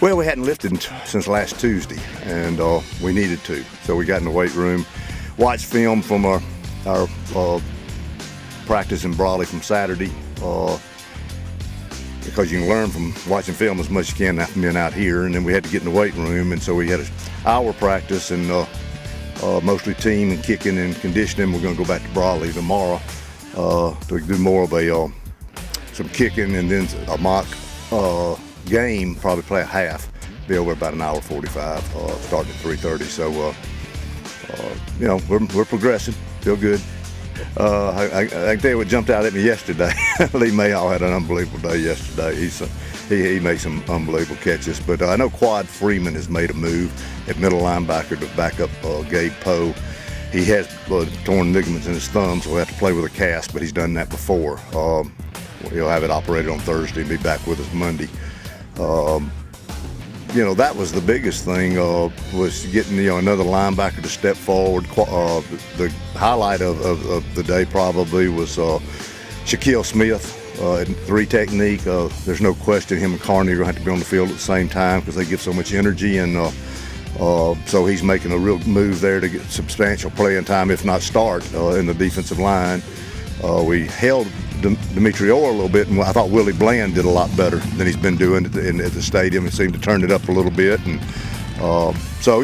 Well, we hadn't lifted since last Tuesday, and we needed to. So we got in the weight room, watched film from our practice in Brawley from Saturday, because you can learn from watching film as much as you can after being out here. And then we had to get in the weight room, and so we had an hour practice, and mostly team and kicking and conditioning. We're going to go back to Brawley tomorrow to do more of some kicking, and then a mock game, probably play a half, be over about an hour 45, starting at 3:30. So you know, we're progressing, feel good. I can tell you what jumped out at me yesterday. Lee Mayall had an unbelievable day yesterday. He made some unbelievable catches, but I know Quad Freeman has made a move at middle linebacker to back up Gabe Poe. He has torn ligaments in his thumb, so he'll have to play with a cast, but he's done that before. He'll have it operated on Thursday and be back with us Monday. You know, that was the biggest thing, was getting, another linebacker to step forward. The highlight of the day probably was Shaquille Smith in 3 technique. There's no question him and Carney are going to have to be on the field at the same time because they give so much energy, and so he's making a real move there to get substantial playing time, if not start, in the defensive line. We held Dimitri Orr a little bit, and I thought Willie Bland did a lot better than he's been doing at the stadium. He seemed to turn it up a little bit, and so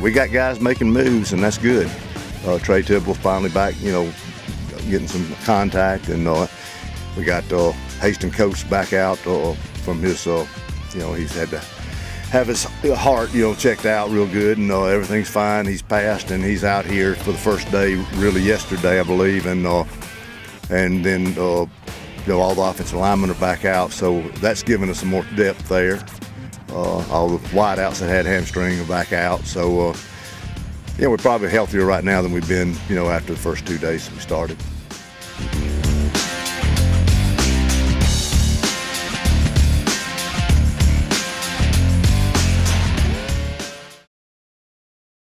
we got guys making moves, and that's good. Trey Tidwell finally back, getting some contact, and we got Haston Coates back out from his, he's had to have his heart, checked out real good, and everything's fine. He's passed, and he's out here for the first day, really yesterday, I believe, and then all the offensive linemen are back out, so that's given us some more depth there. All the wideouts that had hamstring are back out, so we're probably healthier right now than we've been, after the first 2 days we started.